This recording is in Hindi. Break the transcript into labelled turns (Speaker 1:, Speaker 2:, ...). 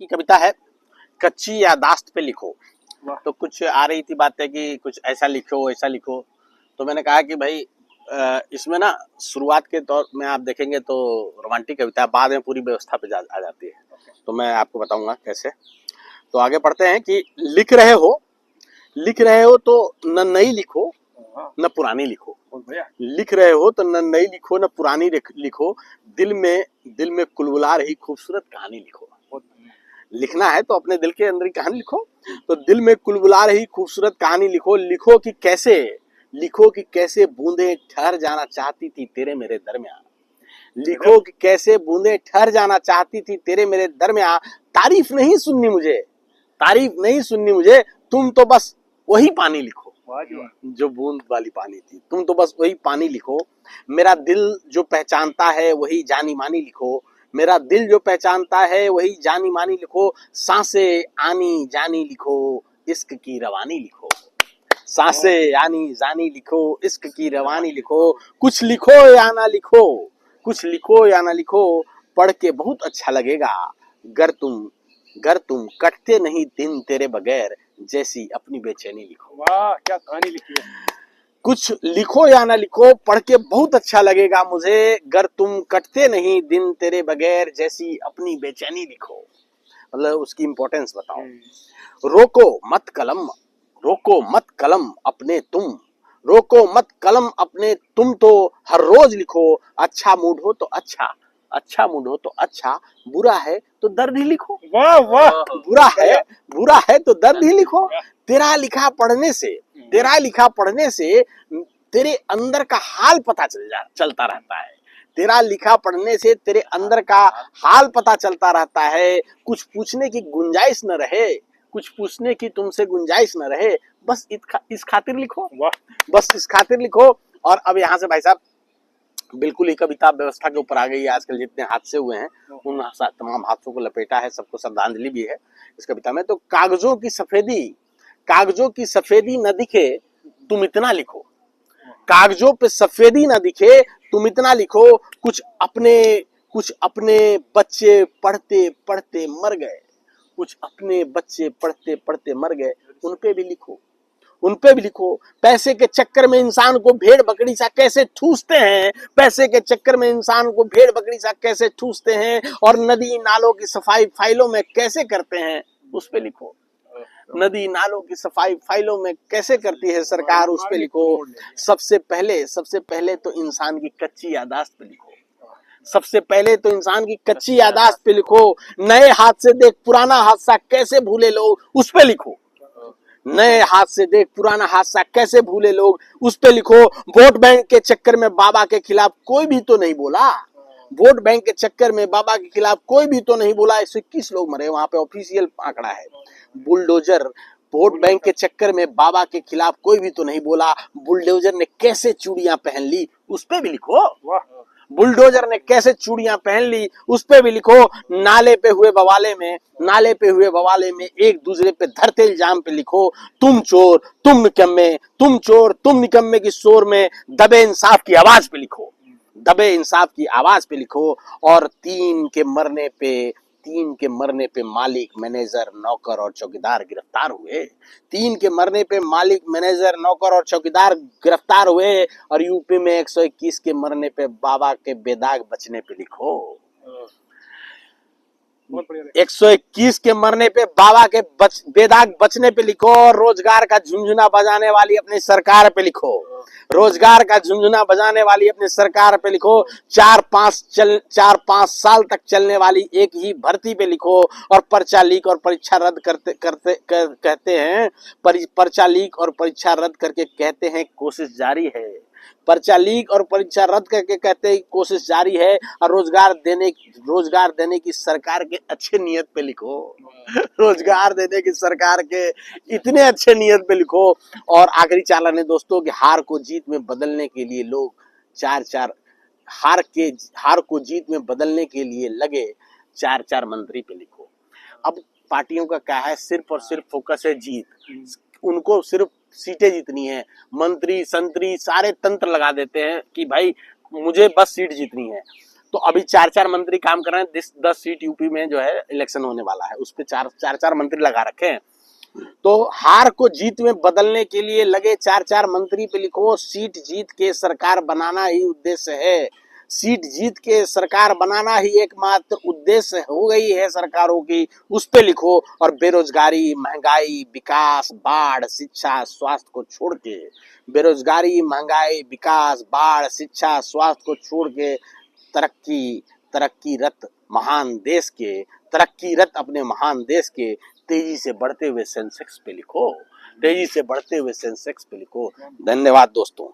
Speaker 1: की कविता है कच्ची यादाश्त पे लिखो।
Speaker 2: वाह।
Speaker 1: तो कुछ आ रही थी बातें कि कुछ ऐसा लिखो ऐसा लिखो, तो मैंने कहा कि भाई इसमें ना शुरुआत के तौर में आप देखेंगे तो रोमांटिक कविता, बाद में पूरी व्यवस्था पे आ जाती है। तो मैं आपको बताऊंगा कैसे। तो आगे पढ़ते हैं कि लिख रहे हो तो न नई लिखो न पुरानी लिखो। लिख रहे हो तो न नई लिखो न पुरानी लिखो, दिल में कुलबुला रही खूबसूरत कहानी लिखो। लिखना है तो अपने दिल के अंदर की कहानी लिखो। तो दिल में कुलबुला रही खूबसूरत कहानी लिखो। लिखो कि कैसे बूंदे ठहर जाना चाहती थी तेरे मेरे दरमियान। लिखो कि कैसे बूंदे ठहर जाना चाहती थी तेरे मेरे दरमियान। तारीफ नहीं सुननी मुझे, तुम तो बस वही पानी लिखो जो बूंद वाली पानी थी। तुम तो बस वही पानी लिखो। मेरा दिल जो पहचानता है वही जानी मानी लिखो। मेरा दिल जो पहचानता है वही जानी मानी लिखो। सांसें आनी जानी लिखो, इश्क की रवानी लिखो। सांसें आनी जानी लिखो, इश्क की रवानी लिखो। कुछ लिखो या ना लिखो, कुछ लिखो या ना लिखो, पढ़ के बहुत अच्छा लगेगा गर तुम कटते नहीं दिन तेरे बगैर जैसी अपनी बेचैनी लिखो।
Speaker 2: वाह, क्या कहानी लिखी है।
Speaker 1: कुछ लिखो या ना लिखो, पढ़ के बहुत अच्छा लगेगा मुझे गर तुम कटते नहीं दिन तेरे बगैर जैसी अपनी बेचैनी लिखो। मतलब उसकी इंपॉर्टेंस बताओ। रोको मत कलम अपने तुम, रोको मत कलम अपने तुम तो हर रोज लिखो। अच्छा मूड हो तो अच्छा, बुरा है तो दर्द ही लिखो।
Speaker 2: वाह वाह।
Speaker 1: बुरा है तो दर्द ही लिखो। तेरा लिखा पढ़ने से तेरे अंदर का हाल पता चलता रहता है। तेरा लिखा पढ़ने से तेरे अंदर का हाल पता चलता रहता है। कुछ पूछने की तुमसे गुंजाइश न रहे, बस इस खातिर लिखो। और अब यहाँ से भाई साहब बिल्कुल ही कविता व्यवस्था के ऊपर आ गई है। आजकल जितने हादसे हुए हैं उन तमाम हादसों को लपेटा है, सबको श्रद्धांजलि भी है इस कविता में। तो कागजों की सफेदी न दिखे तुम इतना लिखो। कागजों पे सफेदी न दिखे तुम इतना लिखो। कुछ अपने बच्चे पढ़ते पढ़ते मर गए, उन पे भी लिखो। पैसे के चक्कर में इंसान को भेड़ बकरी सा कैसे ठूसते हैं और नदी नालों की सफाई फाइलों में कैसे करते हैं, उस पे लिखो। नदी नालों की सफाई फाइलों में कैसे करती है सरकार, उस पे लिखो। सबसे पहले तो इंसान की कच्ची यादाश्त पे लिखो। नए हाथ से देख पुराना हादसा कैसे भूले लोग, उस पे लिखो। नए हाथ से देख पुराना हादसा कैसे भूले लोग, उस पे लिखो। वोट बैंक के चक्कर में बाबा के खिलाफ कोई भी तो नहीं बोला। 121 लोग मरे, वहां पे ऑफिशियल आंकड़ा है। बुलडोजर वोट बैंक के चक्कर में बाबा के खिलाफ कोई भी तो नहीं बोला। बुलडोजर ने कैसे चूड़ियां पहन ली, उस पे भी लिखो। बुलडोजर ने कैसे चूड़ियां पहन ली, उस पे भी लिखो। नाले पे हुए बवाले में एक दूसरे पे धरते इल्जाम पे लिखो। तुम चोर तुम निकम्मे की शोर में दबे इंसाफ की आवाज पे लिखो। और तीन के मरने पे मालिक मैनेजर नौकर और चौकीदार गिरफ्तार हुए। और यूपी में 121 के मरने पे बाबा के बेदाग बचने पे लिखो। 121 के मरने पे बाबा के बेदाग बचने पे लिखो। और रोजगार का झुंझुना बजाने वाली अपनी सरकार पे लिखो। 4-5 साल तक चलने वाली एक ही भर्ती पे लिखो। और पर्चा लीक और परीक्षा रद्द कहते हैं पर्चा लीक और परीक्षा रद्द करके कहते हैं कोशिश जारी है। पर्चा लीक और परीक्षा रद्द करके कहते हैं कोशिश जारी है। और रोजगार देने की सरकार के अच्छे नियत पे लिखो। रोजगार देने की सरकार के इतने अच्छे नियत पे लिखो। और आखिरी चालान है दोस्तों कि हार को जीत में बदलने के लिए लोग हार को जीत में बदलने के लिए लगे 4 मंत्री पे लिखो। अब पार्टियों का क्या है, सिर्फ और सिर्फ फोकस है जीत। उनको सिर्फ सीटें जीतनी है। मंत्री संतरी सारे तंत्र लगा देते हैं कि भाई मुझे बस सीट जीतनी है। तो अभी 4-4 मंत्री काम कर रहे हैं। 10 सीट यूपी में जो है इलेक्शन होने वाला है, उस पे 4 मंत्री लगा रखे हैं। तो हार को जीत में बदलने के लिए लगे 4-4 मंत्री पे लिखो सीट जीत के सरकार बनाना ही उद्देश्य है। सीट जीत के सरकार बनाना ही एकमात्र उद्देश्य हो गई है सरकारों की, उस पे लिखो। और बेरोजगारी, महंगाई, विकास, बाढ़, शिक्षा, स्वास्थ्य को छोड़ के, बेरोजगारी, महंगाई, विकास, बाढ़, शिक्षा, स्वास्थ्य को छोड़ के तरक्कीरत महान देश के, तरक्कीरत अपने महान देश के तेजी से बढ़ते हुए सेंसेक्स पे लिखो, तेजी से बढ़ते हुए सेंसेक्स पे लिखो। धन्यवाद दोस्तों।